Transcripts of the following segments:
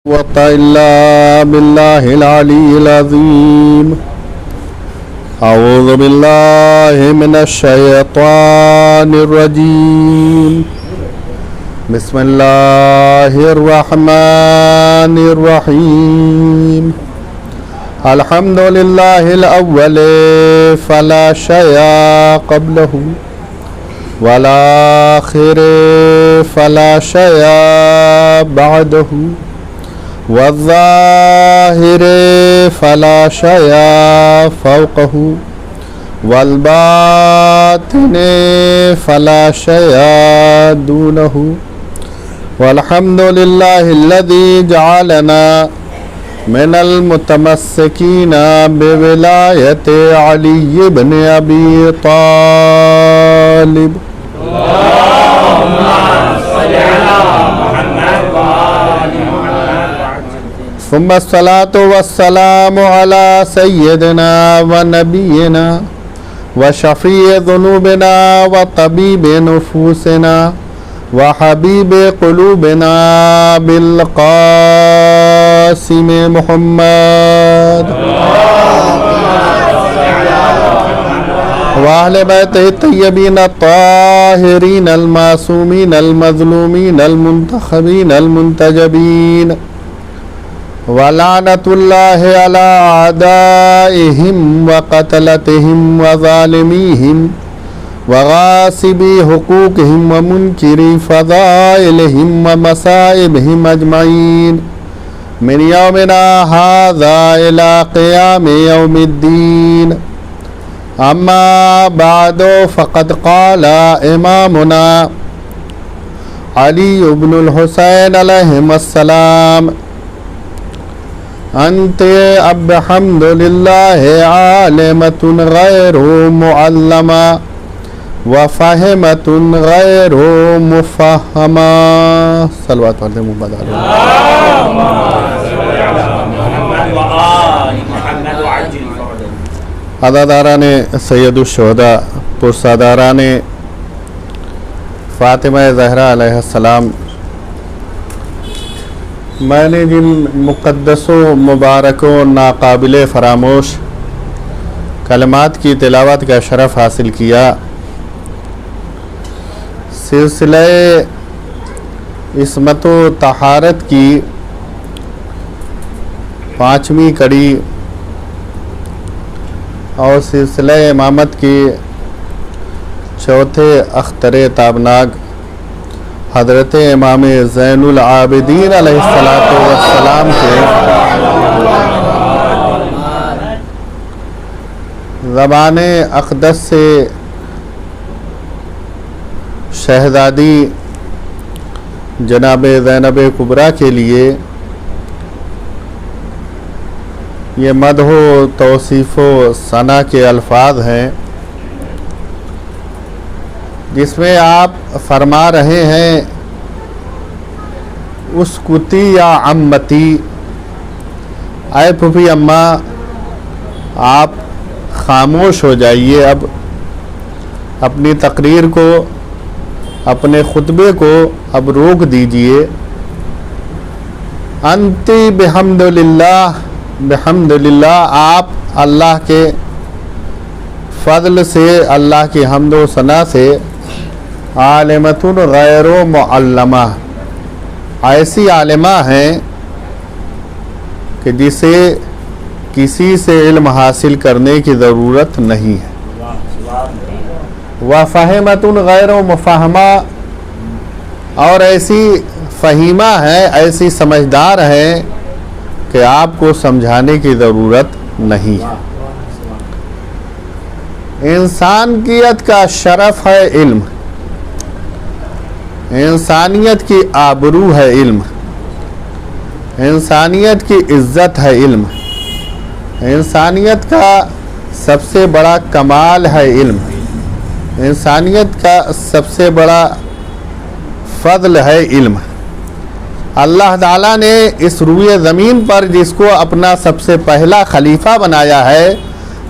قوة إلا بالله العلي العظيم. أعوذ بالله من الشيطان الرجيم. بسم الله الرحمن الرحيم. الحمد لله الأول فلا شيء قبله والآخر فلا شيء بعده والظاهر فلا شيء فوقه والباطن فلا شيء دونه والحمد لله الذي جعلنا من المتمسكين بولاية علي بن أبي طالب. اللهم صل على محمد وآل محمد. ثم الصلاة والسلام على سيدنا ونبينا وشفيع ذنوبنا وطبيب نفوسنا وحبيب قلوبنا بالقاسم محمد وأهل بيته الطيبين الطاهرين المعصومين المظلومين المنتخبين المنتجبين ولعنة الله على أعدائهم وقتلتهم وظالميهم وغاصبي حقوقهم ومنكري فضائلهم ومصائبهم أجمعين من يومنا هذا إلى قيام يوم الدين. أما بعد فقد قال إمامنا علي بن الحسين عليهما السلام: أنت بحمد لله عالمة غير معلمة وفهمة غير مفهمة. صلوات علیہ محمد علیہ. عزاداران سید الشہداء، پرساداران فاطمہ زہرا علیہ السلام، میں نے جن مقدس و مبارک و ناقابل فراموش کلمات کی تلاوت کا شرف حاصل کیا، سلسلہ عصمت و طہارت کی 5ویں کڑی اور سلسلہ امامت کی 4تھے اختر تابناک حضرت امام زین العابدین علیہ السلام کے زبان اقدس سے شہزادی جناب زینب کبریٰ کے لیے یہ مدح و توصیف و ثنا کے الفاظ ہیں، جس میں آپ فرما رہے ہیں: اسکتی یا عمتی، اے پھوپھی اماں آپ خاموش ہو جائیے، اب اپنی تقریر کو، اپنے خطبے کو اب روک دیجئے. انتی بحمد للہ، بحمد للہ آپ اللہ کے فضل سے، اللہ کی حمد و ثنا سے عالمۃ غیر معلمہ، ایسی عالمہ ہیں کہ جسے کسی سے علم حاصل کرنے کی ضرورت نہیں ہے. وفہمۃ غیر مفہمہ، اور ایسی فہیمہ ہے، ایسی سمجھدار ہے کہ آپ کو سمجھانے کی ضرورت نہیں ہے. انسانیت کا شرف ہے علم، انسانیت کی آبرو ہے علم، انسانیت کی عزت ہے علم، انسانیت کا سب سے بڑا کمال ہے علم، انسانیت کا سب سے بڑا فضل ہے علم. اللہ تعالیٰ نے اس روئے زمین پر جس کو اپنا سب سے پہلا خلیفہ بنایا ہے،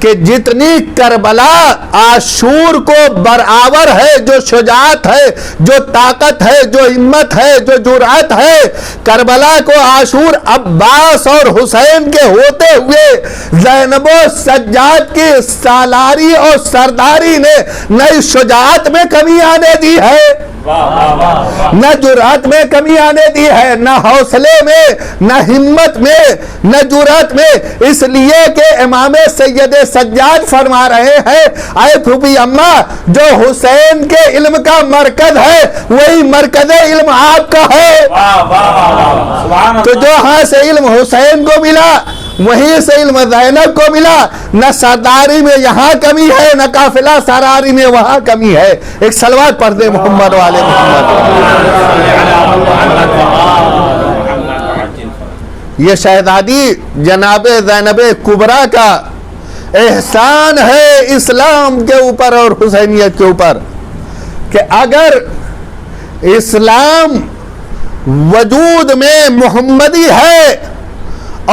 کہ جتنی کربلا عاشور کو برابر ہے، جو شجاعت ہے، جو طاقت ہے، جو ہمت ہے، جو جرأت ہے، کربلا کو عاشور عباس اور حسین کے ہوتے ہوئے زینب و سجاد کی سالاری اور سرداری نے نہ شجاعت میں کمی آنے دی ہے، نہ جرأت میں کمی آنے دی ہے، نہ حوصلے میں، نہ ہمت میں، نہ جرأت میں، اس لیے کہ امام سید سجاد فرما رہے ہیں اے پھوپھی اماں، جو حسین کے علم کا مرکز ہے وہی مرکز علم آپ کا ہے۔ تو جو ہاں سے علم حسین کو ملا وہیں سے علم زینب کو ملا، نہ سرداری میں یہاں کمی ہے، نہ قافلہ سراری میں وہاں کمی ہے۔ ایک صلوات پڑھ دے محمد والے محمد۔ یہ شہزادی جناب زینب کبریٰ کا احسان ہے اسلام کے اوپر اور حسینیت کے اوپر، کہ اگر اسلام وجود میں محمدی ہے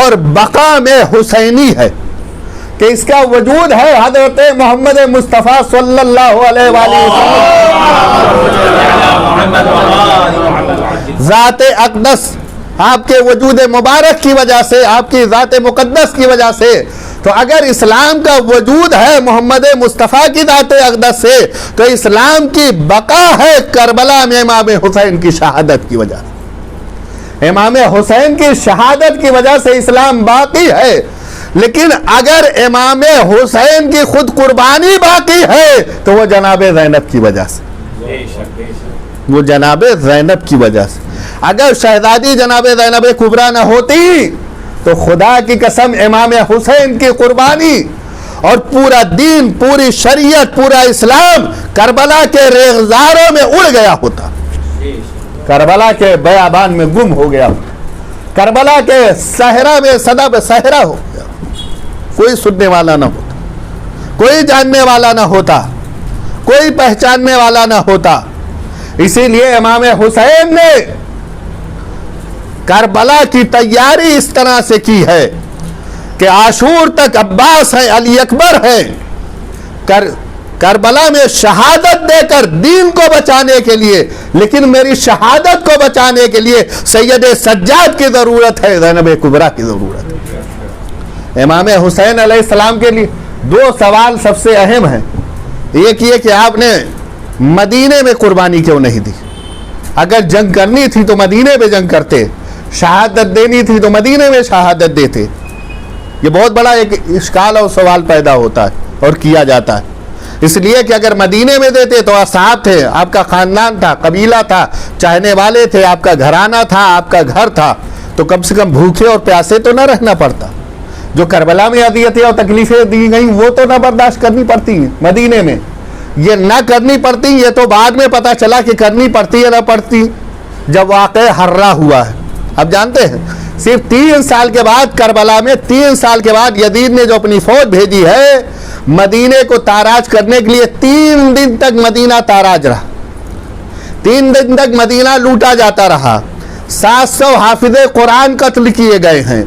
اور بقا میں حسینی ہے، کہ اس کا وجود ہے حضرت محمد مصطفیٰ صلی اللہ علیہ وآلہ وسلم، ذات اقدس آپ کے وجود مبارک کی وجہ سے، آپ کی ذات مقدس کی وجہ سے، تو اگر اسلام کا وجود ہے محمد مصطفیٰ کی ذات اقدس سے، تو اسلام کی بقا ہے کربلا میں امام حسین کی شہادت کی وجہ سے۔ امام حسین کی شہادت کی وجہ سے اسلام باقی ہے، لیکن اگر امام حسین کی خود قربانی باقی ہے تو وہ جناب زینب کی وجہ سے، وہ جناب زینب کی وجہ سے۔ اگر شہزادی جناب زینب کبریٰ نہ ہوتی تو خدا کی قسم امام حسین کی قربانی اور پورا دین، پوری شریعت، پورا اسلام کربلا کے ریغزاروں میں اڑ گیا ہوتا، کربلا کے بیابان میں گم ہو گیا، کربلا کے صحرا میں صدا بے صحرا ہو گیا، کوئی سننے والا نہ ہوتا، کوئی جاننے والا نہ ہوتا، کوئی پہچاننے والا نہ ہوتا۔ اسی لیے امام حسین نے کربلا کی تیاری اس طرح سے کی ہے کہ عاشور تک عباس ہے، علی اکبر ہے، کربلا میں شہادت دے کر دین کو بچانے کے لیے، لیکن میری شہادت کو بچانے کے لیے سید سجاد کی ضرورت ہے، زینب کبریٰ کی ضرورت ہے۔ امام حسین علیہ السلام کے لیے دو سوال سب سے اہم ہیں۔ ایک یہ کہ آپ نے مدینے میں قربانی کیوں نہیں دی؟ اگر جنگ کرنی تھی تو مدینے میں جنگ کرتے، شہادت دینی تھی تو مدینے میں شہادت دیتے۔ یہ بہت بڑا ایک اشکال اور سوال پیدا ہوتا ہے اور کیا جاتا ہے، اس لیے کہ اگر مدینے میں دیتے تو اصحاب تھے، آپ کا خاندان تھا، قبیلہ تھا، چاہنے والے تھے، آپ کا گھرانہ تھا، آپ کا گھر تھا، تو کم سے کم بھوکے اور پیاسے تو نہ رہنا پڑتا۔ جو کربلا میں اذیتیں اور تکلیفیں دی گئیں وہ تو نہ برداشت کرنی پڑتی ہیں، مدینے میں یہ نہ کرنی پڑتی، یہ تو بعد میں پتہ چلا کہ کرنی پڑتی یا نہ پڑتی جب واقعہ ہررا ہوا ہے۔ اب جانتے ہیں صرف 3 سال کے بعد کربلا میں، 3 سال کے بعد یزید نے جو اپنی فوج بھیجی ہے مدینے کو تاراج کرنے کے لیے، 3 دن تک مدینہ تاراج رہا، 3 دن تک مدینہ لوٹا جاتا رہا، 700 حافظ قرآن قتل کیے گئے ہیں،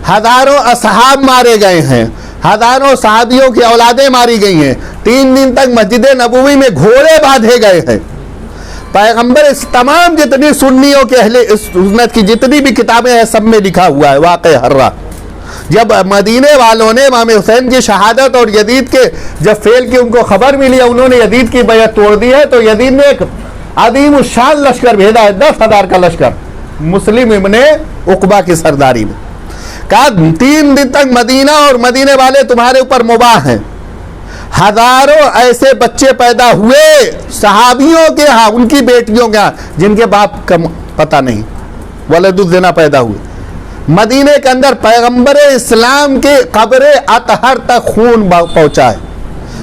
ہزاروں اصحاب مارے گئے ہیں، ہزاروں صحابیوں کی اولادیں ماری گئی ہیں، 3 دن تک مسجد نبوی میں گھوڑے باندھے گئے ہیں۔ پیغمبر اس تمام جتنی سنیوں کے اہل سنت کی جتنی بھی کتابیں ہیں سب میں لکھا ہوا ہے واقع ہررا۔ جب مدینے والوں نے امام حسین کی شہادت اور یزید کے جب فعل کی ان کو خبر ملی، انہوں نے یزید کی بیعت توڑ دی ہے، تو یزید نے ایک عظیم الشان لشکر بھیجا ہے، 10,000 کا لشکر، مسلم ابن عقبہ کی سرداری میں، کہا 3 دن تک مدینہ اور مدینے والے تمہارے اوپر مباح ہیں۔ ہزاروں ایسے بچے پیدا ہوئے صحابیوں کے ہاں، ان کی بیٹیوں کے ہاں، جن کے باپ کا پتہ نہیں، ولد الزنا پیدا ہوئے۔ مدینے کے اندر پیغمبر اسلام کے قبر اطہر تک خون پہنچا ہے،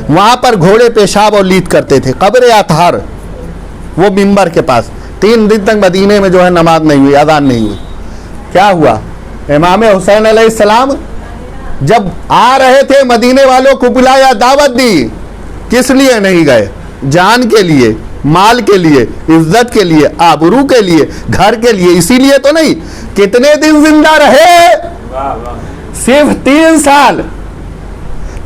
وہاں پر گھوڑے پیشاب اور لید کرتے تھے، قبر اطہر وہ منبر کے پاس۔ 3 دن تک مدینے میں جو ہے نماز نہیں ہوئی، اذان نہیں ہوئی۔ کیا ہوا؟ امام حسین علیہ السلام جب آ رہے تھے مدینے والوں کو بلایا، دعوت دی، کس لیے نہیں گئے؟ جان کے لیے، مال کے لیے، عزت کے لیے، آبرو کے لیے، گھر کے لیے، اسی لیے تو نہیں۔ کتنے دن زندہ رہے؟ صرف 3 سال۔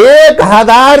1000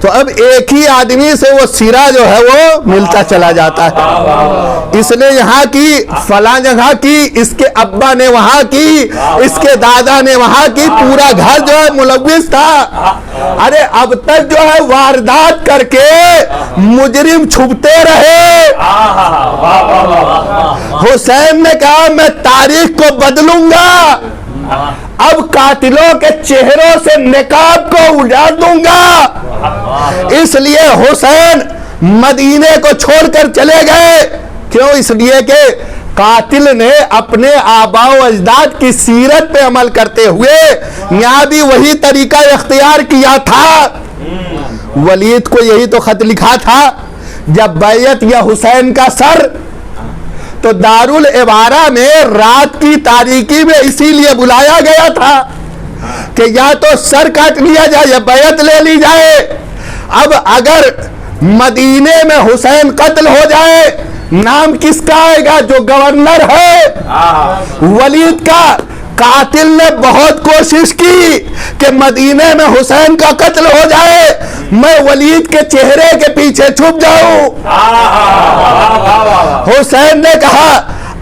تو اب ایک ہی آدمی سے وہ سیرہ جو ہے وہ ملتا چلا جاتا ہے. اس نے یہاں کی فلاں جگہ کی, اس کے ابا نے وہاں کی, اس کے دادا نے وہاں کی, پورا گھر جو ہے ملوث تھا. ارے اب تک جو ہے واردات کر کے مجرم چھپتے رہے. حسین نے کہا میں تاریخ کو بدلوں گا, اب قاتلوں کے چہروں سے نقاب کو اجاڑ دوں گا. اس لیے حسین مدینے کو چھوڑ کر چلے گئے. کیوں؟ اس لیے کہ قاتل نے اپنے آباء و اجداد کی سیرت پہ عمل کرتے ہوئے یہاں بھی وہی طریقہ اختیار کیا تھا. ولید کو یہی تو خط لکھا تھا جب بیعت یا حسین کا سر, تو دارالعبارہ میں رات کی تاریکی میں اسی لیے بلایا گیا تھا کہ یا تو سر کاٹ لیا جائے یا بیعت لے لی جائے. اب اگر مدینے میں حسین قتل ہو جائے, نام کس کا آئے گا؟ جو گورنر ہے ولید کا. قاتل نے بہت کوشش کی کہ مدینے میں حسین کا قتل ہو جائے, میں ولید کے چہرے کے پیچھے چھپ جاؤں. حسین نے کہا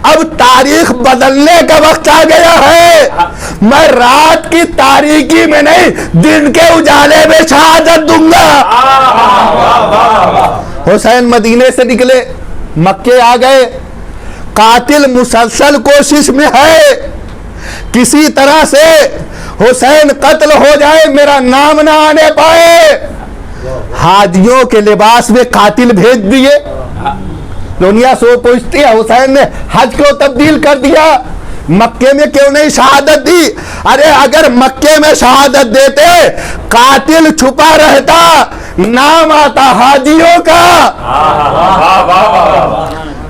اب تاریخ بدلنے کا وقت آ گیا ہے, میں رات کی تاریکی میں نہیں دن کے اجالے میں شہادت دوں گا. حسین مدینے سے نکلے, مکے آ گئے. قاتل مسلسل کوشش میں ہے کسی طرح سے حسین قتل ہو جائے, میرا نام نہ آنے پائے. حاجیوں کے لباس میں قاتل بھیج دیے. دنیا سو پوچھتی ہے حسین نے حج کو تبدیل کر دیا, مکے میں کیوں نہیں شہادت دی؟ ارے اگر مکے میں شہادت دیتے قاتل چھپا رہتا, نام آتا حاجیوں کا,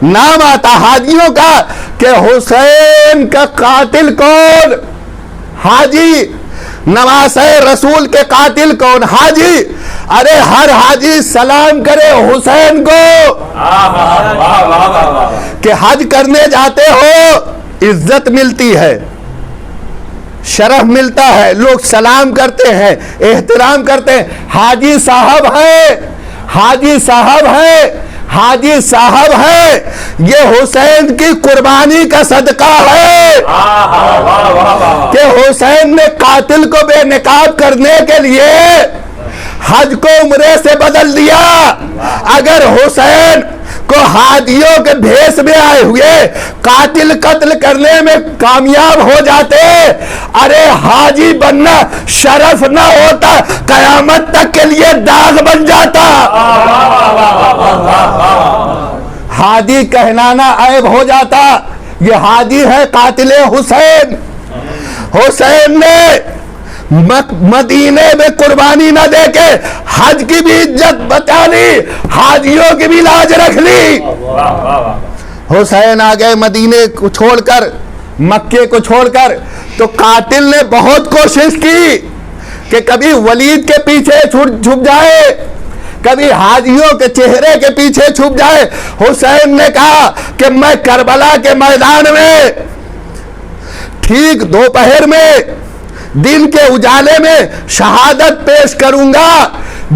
نام آتا حاجیوں کا کہ حسین کا قاتل کون؟ حاجی. نواسہ رسول کے قاتل کون؟ حاجی. ارے ہر حاجی سلام کرے حسین کو کہ حج کرنے جاتے ہو, عزت ملتی ہے, شرف ملتا ہے, لوگ سلام کرتے ہیں, احترام کرتے ہیں. حاجی صاحب ہے, حاجی صاحب ہے, حاجی صاحب ہے, یہ حسین کی قربانی کا صدقہ ہے کہ حسین نے قاتل کو بے نقاب کرنے کے لیے حج کو عمرے سے بدل دیا. اگر حسین کو حاجیوں کے بھیس میں آئے ہوئے قاتل قتل کرنے میں کامیاب ہو جاتے, ارے حاجی بننا شرف نہ ہوتا, قیامت تک کے لیے داغ بن جاتا. حاجی کہلانا عیب ہو جاتا. یہ حاجی ہے قاتل حسین. حسین نے مدینے میں قربانی نہ دے کے حج کی بھی عزت بچا لی, حاجیوں کی بھی لاج رکھ لی. حسین آ گئے مدینے کو چھوڑ کر, مکے کو چھوڑ کر. تو قاتل نے بہت کوشش کی کہ کبھی ولید کے پیچھے چھپ جائے, کبھی حاجیوں کے چہرے کے پیچھے چھپ جائے. حسین نے کہا کہ میں کربلا کے میدان میں ٹھیک دوپہر میں دن کے اجالے میں شہادت پیش کروں گا.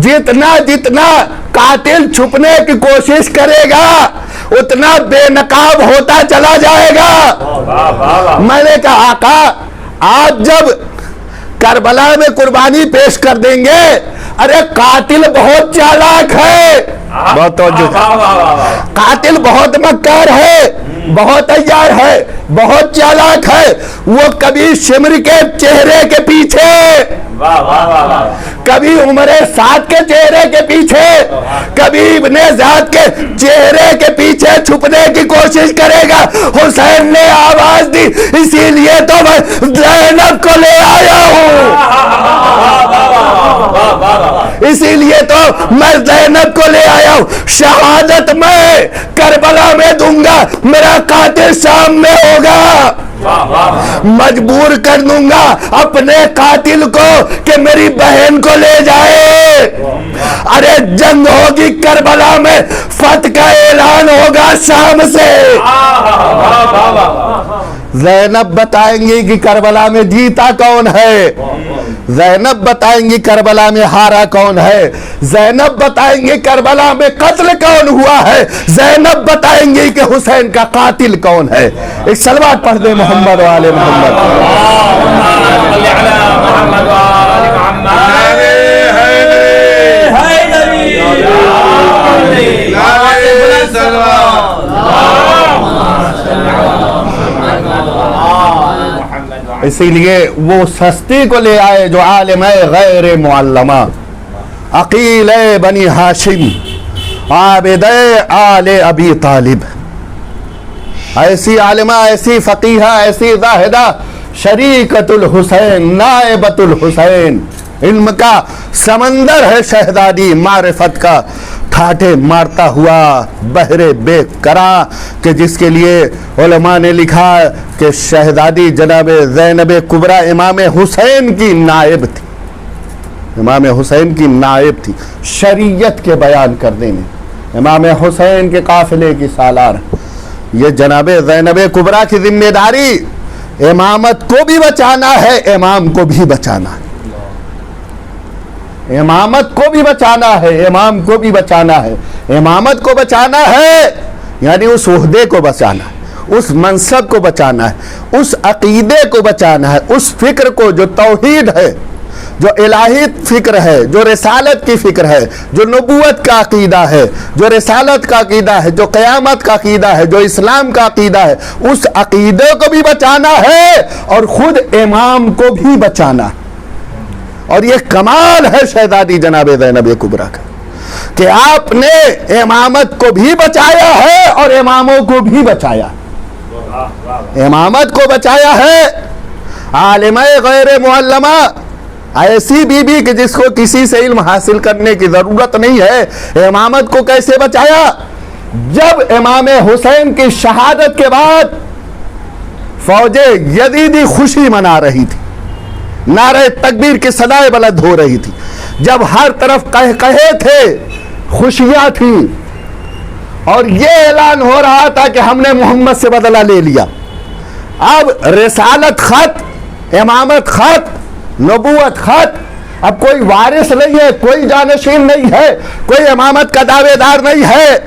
جتنا جتنا قاتل چھپنے کی کوشش کرے گا اتنا بے نقاب ہوتا چلا جائے گا. میں نے کہا آقا آپ جب کربلا میں قربانی پیش کر دیں گے, ارے قاتل بہت چالاک ہے, بہت قاتل بہت مکار ہے, بہت عیار ہے, بہت چالاک ہے. وہ کبھی شمر کے چہرے کے پیچھے, کبھی عمر سعد کے چہرے کے پیچھے, کبھی ابن زیاد کے چہرے کے پیچھے چھپنے کی کوشش کرے گا. حسین نے آواز دی, اسی لیے تو میں زینب کو لے آیا ہوں, اسی لیے تو میں زینب کو لے آیا ہوں. شہادت میں کربلا میں دوں گا, میرا قاتل شام میں ہوگا. مجبور کر دوں گا اپنے قاتل کو کہ میری بہن کو لے جائے. ارے جنگ ہوگی کربلا میں, فتح کا اعلان ہوگا شام سے. زینب بتائیں گی کہ کربلا میں جیتا کون ہے. زینب بتائیں گی کربلا میں ہارا کون ہے، زینب بتائیں گی کربلا میں قتل کون ہوا ہے، زینب بتائیں گی کہ حسین کا قاتل کون ہے۔ ایک صلوات پڑھ دیں محمد و آل محمد۔ اسی لیے وہ سستی کو لے آئے جو عالم غیر معلمہ، عقیل بنی ہاشم، عابد آل ابی طالب، ایسی عالمہ، ایسی فقیہہ، ایسی زاہدہ، شریکت الحسین، نائبت الحسین، علم کا سمندر ہے شہزادی، معرفت کا ٹھاٹھے مارتا ہوا بحر بے قرار، کہ جس کے لیے علماء نے لکھا کہ شہزادی جناب زینب کبریٰ امام حسین کی نائب تھی، امام حسین کی نائب تھی شریعت کے بیان کرنے میں، امام حسین کے قافلے کی سالار۔ یہ جناب زینب کبریٰ کی ذمہ داری امامت کو بھی بچانا ہے، امام کو بھی بچانا ہے، امامت کو بھی بچانا ہے، امام کو بھی بچانا ہے، امامت کو بچانا ہے یعنی اس عہدے کو بچانا ہے، اس منصب کو بچانا ہے، اس عقیدے کو بچانا ہے، اس فکر کو جو توحید ہے، جو الہی فکر ہے، جو رسالت کی فکر ہے، جو نبوت کا عقیدہ ہے، جو رسالت کا عقیدہ ہے، جو قیامت کا عقیدہ ہے، جو اسلام کا عقیدہ ہے، اس عقیدے کو بھی بچانا ہے اور خود امام کو بھی بچانا ہے۔ اور یہ کمال ہے شہزادی جناب زینب کبریٰ کا کہ آپ نے امامت کو بھی بچایا ہے اور اماموں کو بھی بچایا، امامت کو بچایا ہے، عالمہ غیر معلمہ، ایسی بی بی کہ جس کو کسی سے علم حاصل کرنے کی ضرورت نہیں ہے، امامت کو کیسے بچایا؟ جب امام حسین کی شہادت کے بعد فوج یزیدی خوشی منا رہی تھی، نعرہ تکبیر کی صدائے بلند ہو رہی تھی، جب ہر طرف قہقہے تھے، خوشیاں تھی، اور یہ اعلان ہو رہا تھا کہ ہم نے محمد سے بدلہ لے لیا، اب رسالت خط، امامت خط، نبوت خط، اب کوئی وارث نہیں ہے، کوئی جانشین نہیں ہے، کوئی امامت کا دعوے دار نہیں ہے،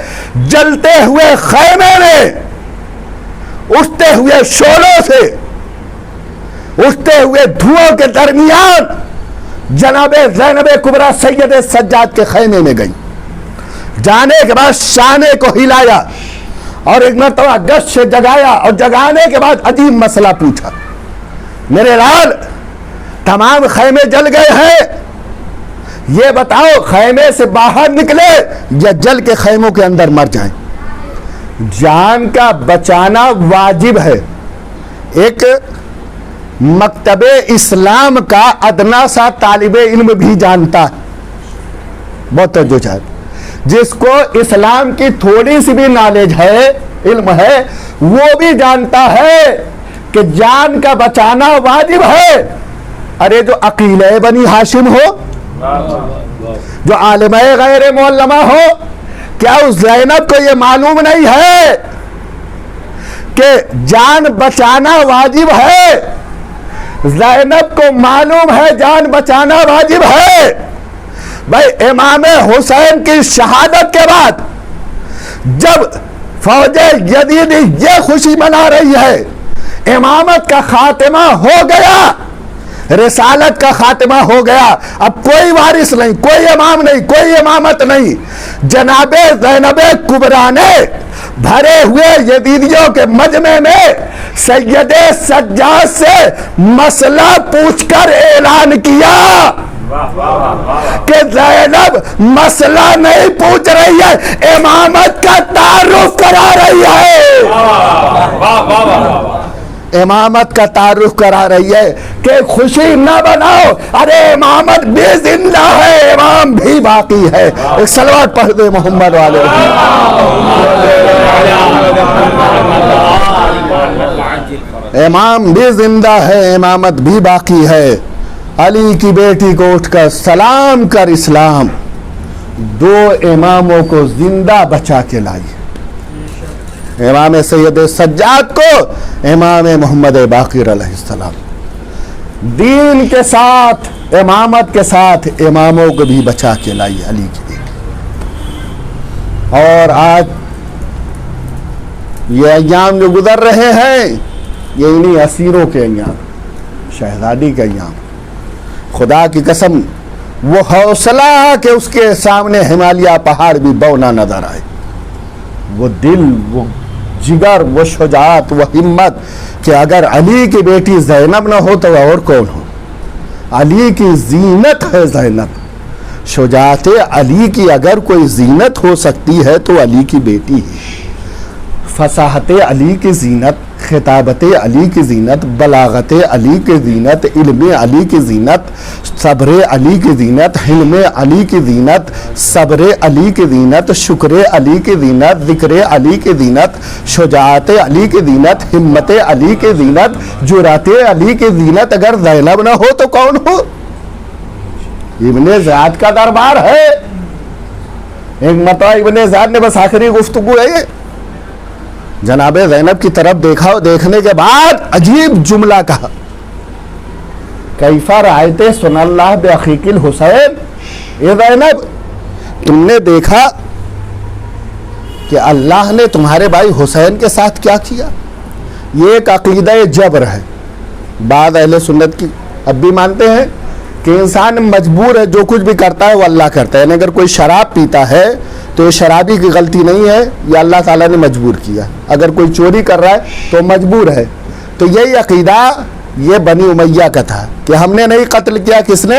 جلتے ہوئے خیمے میں اٹھتے ہوئے شعلوں سے، اٹھتے ہوئے دھوؤں کے درمیان جناب زینب کبریٰ سید سجاد کے خیمے میں گئی، جانے کے بعد شانے کو ہلایا اور ایک مرتبہ گشت سے جگایا، اور جگانے کے بعد عجیب مسئلہ پوچھا، میرے لال تمام خیمے جل گئے ہیں، یہ بتاؤ خیمے سے باہر نکلے یا جل کے خیموں کے اندر مر جائیں؟ جان کا بچانا واجب ہے، ایک مکتب اسلام کا ادنا سا طالب علم بھی جانتا ہے، بہت توجہ چاہتے، جس کو اسلام کی تھوڑی سی بھی نالج ہے، علم ہے، وہ بھی جانتا ہے کہ جان کا بچانا واجب ہے۔ ارے جو عقیلہ بنی ہاشم ہو، جو عالمہ غیر معلمہ ہو، کیا اس زینب کو یہ معلوم نہیں ہے کہ جان بچانا واجب ہے؟ زینب کو معلوم ہے جان بچانا واجب ہے۔ بھائی امام حسین کی شہادت کے بعد جب فوج یزیدی یہ خوشی منا رہی ہے امامت کا خاتمہ ہو گیا، رسالت کا خاتمہ ہو گیا، اب کوئی وارث نہیں، کوئی امام نہیں، کوئی امامت نہیں، جناب زینب کبریٰ نے بھرے ہوئے یزیدیوں کے مجمع میں سید سجاد سے مسئلہ پوچھ کر اعلان کیا کہ زینب مسئلہ نہیں پوچھ رہی ہے، امامت کا تعارف کرا رہی ہے، امامت کا تعارف کرا رہی ہے کہ خوشی نہ بناؤ، ارے امامت بھی زندہ ہے، امام بھی باقی ہے۔ ایک صلوات پڑھ دے محمد والے۔ امام بھی زندہ ہے، امامت بھی باقی ہے۔ علی کی بیٹی کو اٹھ کر سلام کر اسلام، دو اماموں کو زندہ بچا کے لائی، امام سید سجاد کو، امام محمد باقر علیہ السلام۔ دین کے ساتھ امامت کے ساتھ اماموں کو بھی بچا کے لائی علی کی بیٹی. اور آج یہ ایام جو گزر رہے ہیں یہ انہی اسیروں کے ایام، شہزادی کے ایام. خدا کی قسم وہ حوصلہ کہ اس کے سامنے ہمالیہ پہاڑ بھی بونا نظر آئے، وہ دل، وہ جگر، وہ شجاعت، وہ ہمت کہ اگر علی کی بیٹی زینب نہ ہو تو اور کون ہو. علی کی زینت ہے زینب. شجاعت علی کی اگر کوئی زینت ہو سکتی ہے تو علی کی بیٹی ہے. فصاحت علی کی زینت، خطابت علی کی زینت، بلاغت علی کی زینت، علم علی کی زینت، صبر علی کی زینت، حلم علی کی زینت، صبر علی کی زینت، شکر علی کی زینت، ذکر علی کی زینت، شجاعت علی کی زینت، ہمت علی کی زینت، جرأت علی کی زینت اگر زینب نہ ہو تو کون ہو؟ ابن زیاد کا دربار ہے. ایک مرتبہ ابن زیاد نے بس آخری گفتگو ہے جناب زینب کی طرف دیکھا، دیکھنے کے بعد عجیب جملہ کہا، کیف رأیت سن اللہ بأخیک الحسین. اے زینب، تم نے دیکھا کہ اللہ نے تمہارے بھائی حسین کے ساتھ کیا کیا؟ یہ ایک عقیدہ جبر ہے. بعض اہل سنت کی اب بھی مانتے ہیں کہ انسان مجبور ہے، جو کچھ بھی کرتا ہے وہ اللہ کرتا ہے. یعنی اگر کوئی شراب پیتا ہے تو یہ شرابی کی غلطی نہیں ہے، یہ اللہ تعالیٰ نے مجبور کیا. اگر کوئی چوری کر رہا ہے تو مجبور ہے. تو یہی عقیدہ یہ بنی امیہ کا تھا کہ ہم نے نہیں قتل کیا، کس نے؟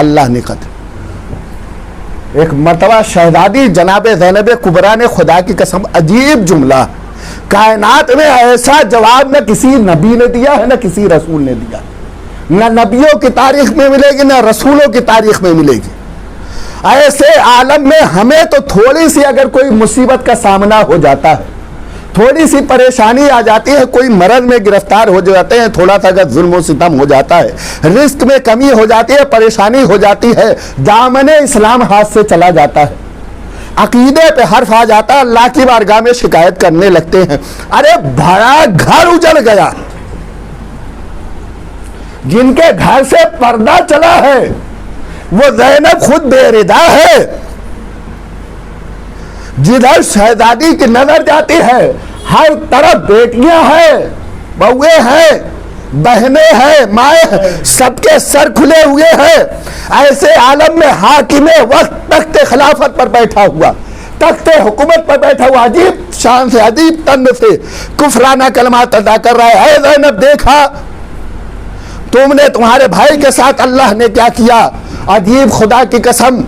اللہ نے قتل. ایک مرتبہ شہزادی جناب زینب کبریٰ نے خدا کی قسم عجیب جملہ، کائنات میں ایسا جواب نہ کسی نبی نے دیا ہے نہ کسی رسول نے دیا. نہ نبیوں کی تاریخ میں ملے گی نہ رسولوں کی تاریخ میں ملے گی. ایسے عالم میں ہمیں تو تھوڑی سی اگر کوئی مصیبت کا سامنا ہو جاتا ہے، تھوڑی سی پریشانی آ جاتی ہے، کوئی مرض میں گرفتار ہو جاتے ہیں، تھوڑا سا اگر ظلم و ستم ہو جاتا ہے، رزق میں کمی ہو جاتی ہے، پریشانی ہو جاتی ہے، دامن اسلام ہاتھ سے چلا جاتا ہے، عقیدے پہ حرف آ جاتا ہے، اللہ کی بارگاہ میں شکایت کرنے لگتے ہیں. ارے بڑا گھر اجڑ گیا، جن کے گھر سے پردہ چلا ہے وہ زینب خود بے ردا ہے. جدھر شہزادی کی نظر جاتی ہے ہر طرف بیٹیاں ہیں، بہویں ہیں، بہنیں ہیں، مائیں ہیں، سب کے سر کھلے ہوئے ہیں. ایسے عالم میں حاکم وقت تخت خلافت پر بیٹھا ہوا، تخت حکومت پر بیٹھا ہوا، عجیب شان سے، عجیب تن سے کفرانہ کلمات ادا کر رہا ہے. اے زینب، دیکھا تم نے تمہارے بھائی کے ساتھ اللہ نے کیا کیا؟ عجیب، خدا کی قسم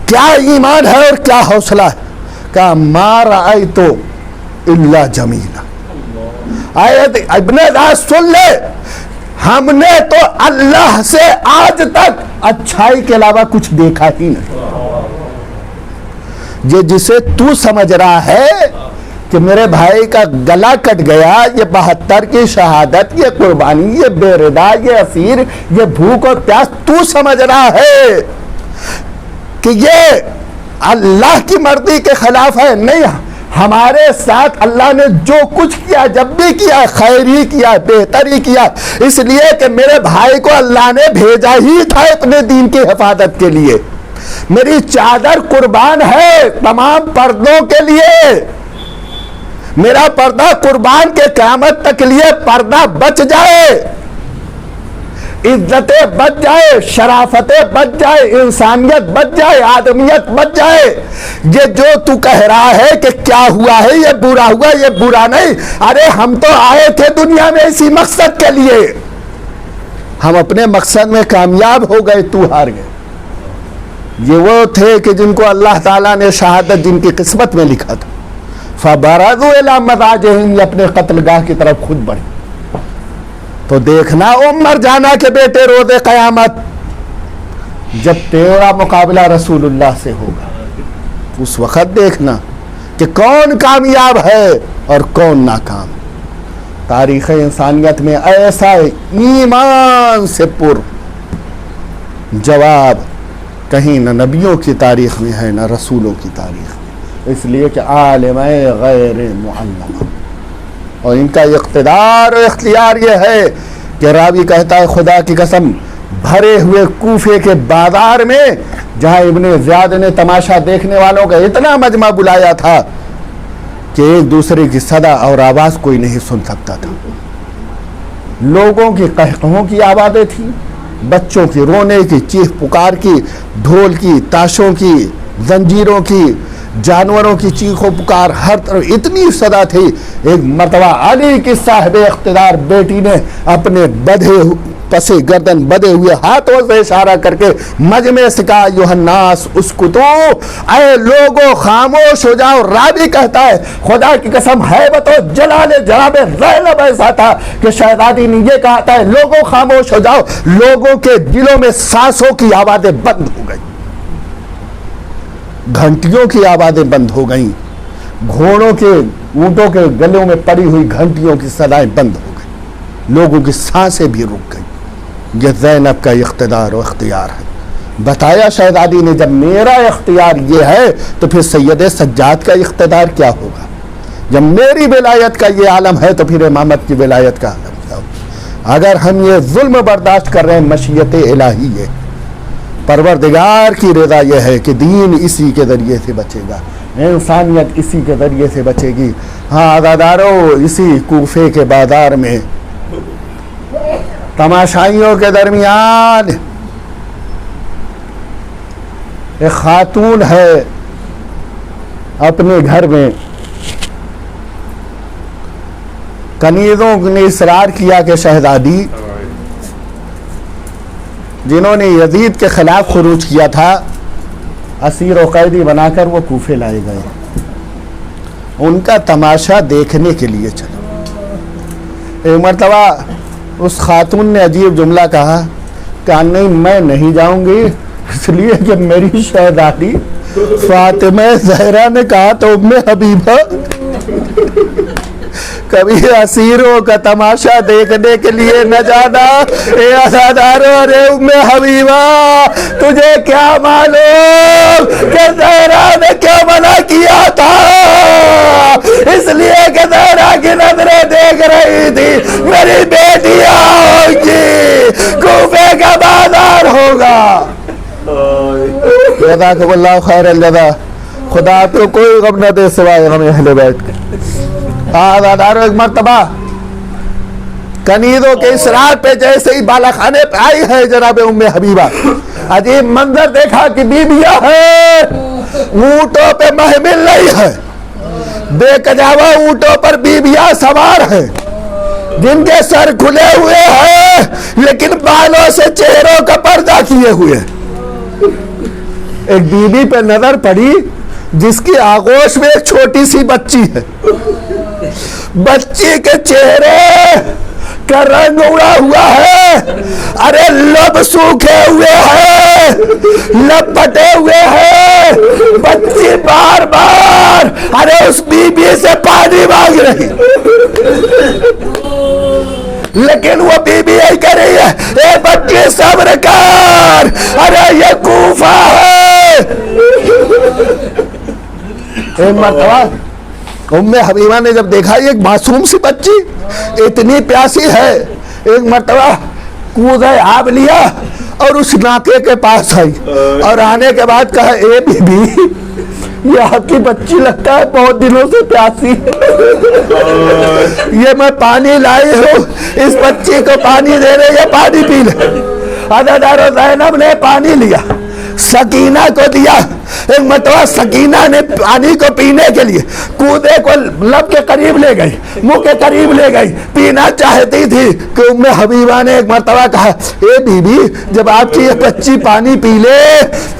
کیا ایمان ہے اور کیا حوصلہ ہے. کہا ما رأیت الا جمیلا. ابن زیاد سن لے، ہم نے تو اللہ سے آج تک اچھائی کے علاوہ کچھ دیکھا ہی نہیں. یہ جسے تو سمجھ رہا ہے کہ میرے بھائی کا گلا کٹ گیا، یہ 72 کی شہادت، یہ قربانی، یہ بے ردا، یہ اسیر، یہ بھوک اور پیاس، تو سمجھ رہا ہے کہ یہ اللہ کی مرضی کے خلاف ہے؟ نہیں، ہمارے ساتھ اللہ نے جو کچھ کیا، جب بھی کیا، خیر ہی کیا، بہتر ہی کیا، اس لیے کہ میرے بھائی کو اللہ نے بھیجا ہی تھا اپنے دین کی حفاظت کے لیے. میری چادر قربان ہے تمام پردوں کے لیے، میرا پردہ قربان کے قیامت تک لیے پردہ بچ جائے، عزتیں بچ جائے، شرافتیں بچ جائے، انسانیت بچ جائے، آدمیت بچ جائے. یہ جو تو کہہ رہا ہے کہ کیا ہوا ہے، یہ برا ہوا، یہ برا نہیں. ارے ہم تو آئے تھے دنیا میں اسی مقصد کے لیے، ہم اپنے مقصد میں کامیاب ہو گئے، تو ہار گئے. یہ وہ تھے کہ جن کو اللہ تعالیٰ نے شہادت جن کی قسمت میں لکھا تھا. فَبَرَزُوا إِلَىٰ مَضَاجِعِهِمْ، یہ اپنے قتل گاہ کی طرف خود بڑھے. تو دیکھنا عمر جانا کے بیٹے روز قیامت جب تیرا مقابلہ رسول اللہ سے ہوگا، اس وقت دیکھنا کہ کون کامیاب ہے اور کون ناکام. تاریخ انسانیت میں ایسا ایمان سے پر جواب کہیں نہ نبیوں کی تاریخ میں ہے نہ رسولوں کی تاریخ میں، اس لیے کہ عالم غیر معلم، اور ان کا اقتدار و اختیار یہ ہے کہ راوی کہتا ہے خدا کی قسم بھرے ہوئے کوفے کے بازار میں جہاں ابن زیاد نے تماشا دیکھنے والوں کا اتنا مجمع بلایا تھا کہ ایک دوسرے کی صدا اور آواز کوئی نہیں سن سکتا تھا. لوگوں کی قہقہوں کی آوازیں تھیں, بچوں کی رونے کی, چیخ پکار کی, ڈھول کی, تاشوں کی, زنجیروں کی, جانوروں کی چیخ و پکار, ہر طرف اتنی صدا تھی. ایک مرتبہ علی کی صاحب اقتدار بیٹی نے اپنے پسے گردن بدے ہوئے ہاتھوں سے اشارہ کر کے مجمع سے کہا یوحناس اسکتو, اے لوگوں خاموش ہو جاؤ. راوی کہتا ہے خدا کی قسم ہیبت و جلال جناب زینب ایسا تھا کہ شہزادی نے یہ کہا تھا لوگوں خاموش ہو جاؤ. لوگوں کے دلوں میں سانسوں کی آوازیں بند ہو گئی, گھنٹیوں کی آوازیں بند ہو گئیں, گھوڑوں کے اونٹوں کے گلوں میں پڑی ہوئی گھنٹیوں کی صدائیں بند ہو گئی, لوگوں کی سانسیں بھی رک گئیں. یہ زینب کا اقتدار و اختیار ہے. بتایا شہزادی نے جب میرا اختیار یہ ہے تو پھر سید سجاد کا اقتدار کیا ہوگا؟ جب میری ولایت کا یہ عالم ہے تو پھر امامت کی ولایت کا عالم کیا ہوگا؟ اگر ہم یہ ظلم برداشت کر رہے ہیں, مشیت الہی ہے, پروردگار کی رضا یہ ہے کہ دین اسی کے ذریعے سے بچے گا, انسانیت اسی کے ذریعے سے بچے گی. ہاں عزادارو, اسی کوفے کے بازار میں تماشائیوں کے درمیان ایک خاتون ہے, اپنے گھر میں کنیزوں نے اصرار کیا کہ شہزادی جنہوں نے یزید کے خلاف خروج کیا تھا اسیر و قیدی بنا کر وہ کوفے لائے گئے, ان کا تماشا دیکھنے کے لیے چلو. ایک مرتبہ اس خاتون نے عجیب جملہ کہا نہیں میں نہیں جاؤں گی, اس لیے کہ میری شہزادی فاطمہ زہرا نے کہا تو ام حبیبہ کبھی اسیروں کا تماشا دیکھنے کے لیے نہ جانا. اے عزادارو, ارے ام حبیبہ تجھے کیا معلوم کہ زہرا نے کیا منع کیا تھا؟ اس لیے کہ زہرا کی نظریں دیکھ رہی تھی میری بیٹیاں ہوگی, کوفے کا بازار ہوگا. جزاکم اللہ خیر الجزا. خدا آپ کو کوئی غم نہ دے سوائے ہمیں اہل بیت کے. ایک مرتبہ کنیزوں کے اصرار پہ جیسے ہی بالا خانے پہ آئی ہے جناب ام حبیبہ, عجیب منظر دیکھا کہ بیبیاں ہیں, اونٹوں پہ محمل نہیں ہے, بے کجاوا اونٹوں پر بیبیاں سوار ہیں جن کے سر کھلے ہوئے ہیں لیکن بالوں سے چہروں کا پردہ کیے ہوئے. ایک بیوی پہ نظر پڑی جس کی آغوش میں ایک چھوٹی سی بچی ہے, بچی کے چہرے کا رنگ اڑا ہوا ہے, ارے لب سوکھے ہوئے ہیں, لب پٹے ہوئے ہیں, بچی بار بار ارے اس بی بی سے پانی مانگ رہی, لیکن وہ بی بی یہی کہہ رہی ہے اے بچی صبر کر, ارے یہ کوفہ ہے. ایک مرتبہ ام حبیبہ نے جب دیکھا یہ ایک معصوم سی بچی اتنی پیاسی ہے, ایک مرتبہ کوزہ آب لیا اور اس ناکے کے پاس آئی اور آنے کے بعد کہا اے بی بی یہ آپ کی بچی لگتا ہے بہت دنوں سے پیاسی ہے, یہ میں پانی لائی ہوں, اس بچی کو پانی دے رہے, یہ پانی پی لے. عزادارو زینب نے پانی لیا, سکینہ کو دیا. ایک مرتبہ سکینہ نے پانی کو پینے کے لیے کودے کو لب کے قریب لے گئی, منہ کے قریب لے گئی, پینا چاہتی تھی کہ ام حبیبہ نے ایک مرتبہ کہا اے بی بی جب آپ کی یہ بچی پانی پی لے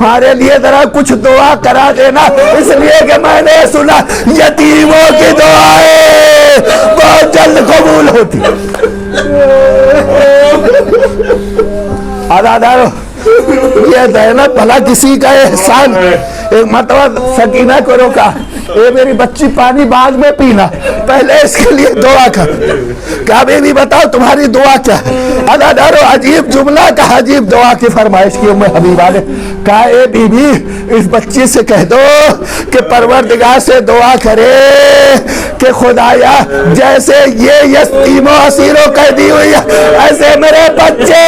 ہمارے لیے ذرا کچھ دعا کرا دینا, اس لیے کہ میں نے سنا یتیموں کی دعائیں بہت جلد قبول ہوتی. عزادارو یہ زینب بھلا کسی کا احسان. ایک مرتبہ سکینہ کو روکا, اے میری بچی پانی بعد میں پینا, پہلے اس کے لیے دعا کر. کہا بیوی بتاؤ تمہاری دعا کیا ہے؟ عزادارو عجیب جملہ کہا, عجیب دعا کی فرمائش کی ام حبیبہ نے. کہا اے بی بی اس بچی سے کہہ دو کہ پروردگار سے دعا کرے کہ خدایا جیسے یہ یتیم و اسیر و قیدی ہوئی ہے ایسے میرے بچے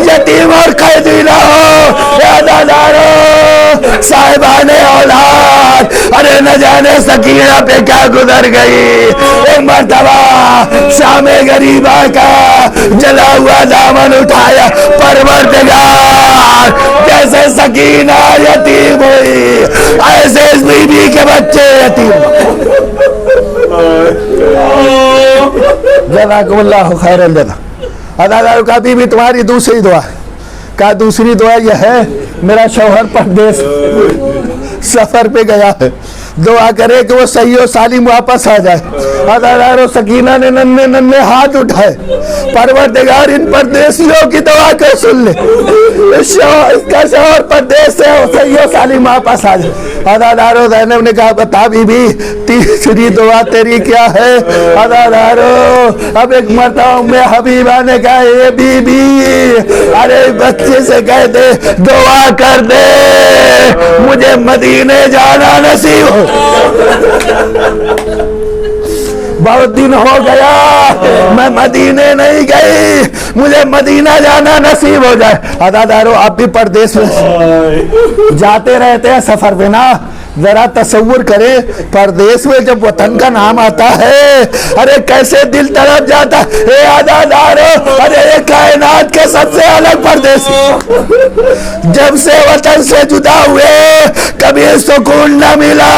یتیم اور قیدی نہ ہو عزادارو صاحبان اولاد ارے نہ جانے سکینہ پہ کیا گزر گئی ایک مرتبہ شام غریبہ کا جلا ہوا دامن اٹھایا پروردگار جیسے سکینہ یتیم ہوئی ایسے اس بی بی کے بچے یتیم جزاکم اللہ خیر الجزا عزادارو کا بی بی تمہاری دوسری دعا کا دوسری دعا یہ ہے میرا شوہر پردیس سفر پہ گیا ہے دعا کرے کہ وہ صحیح و سالم واپس آ جائے عزادارو سکینہ نے ننھے ہاتھ اٹھائے پروردگار ان پردیسیوں کی دعا کو سن لے اس کا شوہر پردیس سے صحیح و سالم واپس آ جائے عزادارو زینب نے کہا بتا بی بی تیسری دعا تیری کیا ہے عزادارو اب ایک مرتبہ ام حبیبہ نے کہا اے بی بی ارے بچے سے کہہ دے دعا کر دے مجھے مدینے جانا نصیب ہو بہت دن ہو گیا میں مدینے نہیں گئی مجھے مدینہ جانا نصیب ہو جائے عزادارو آپ بھی پردیس میں جاتے رہتے ہیں سفر پہ نا ذرا تصور کرے پردیس میں جب وطن کا نام آتا ہے ارے کیسے دل تڑپ جاتا اے عزادارو ارے یہ کائنات کے سب سے الگ پردیس جب سے وطن سے جدا ہوئے کبھی سکون نہ ملا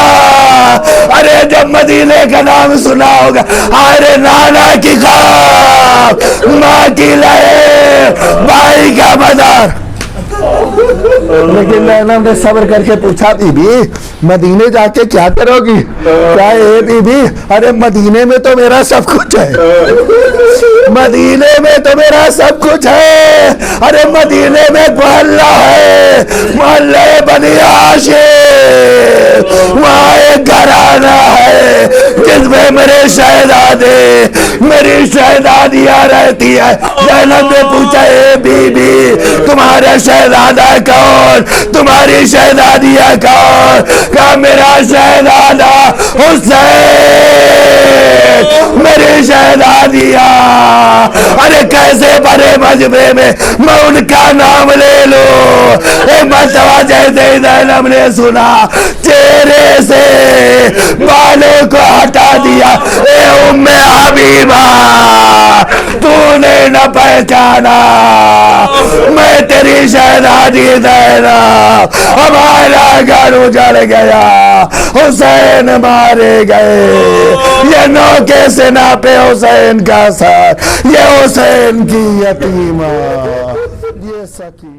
ارے جب مدینے کا نام سنا ہوگا ارے نانا کی خواب ماں کی لہر بھائی کا مزار لیکن زینب نے صبر کر کے پوچھا بی بی مدینے جا کے کیا کرو گی کیا اے بی بی ارے مدینے میں تو میرا سب کچھ ہے مدینے میں تو میرا سب کچھ ہے ارے مدینے میں محلہ ہے محلہ بنی ہاشم وہاں ایک گھرانہ ہے جس میں میرے شہزادے میری شہزادیاں رہتی ہے زینب نے پوچھا اے بی بی تمہارا شہزادہ کون تمہاری شہزادیاں کون کہا میرا شہزادہ حسین میری شہزادیاں ارے کیسے بڑے مجمع میں میں ان کا نام لے لوں ایک مرتبہ جیسے زینب نے سنا چہرے سے بالوں کو ہٹا دیا اے ام حبیبہ تو نے نہ پہچانا میں تیری شہزادی زینب ہمارا گھر اجڑ گیا حسین مارے گئے یہ نوکے سے ناپے حسین کا سر یہ حسین کی یتیمہ یہ سکی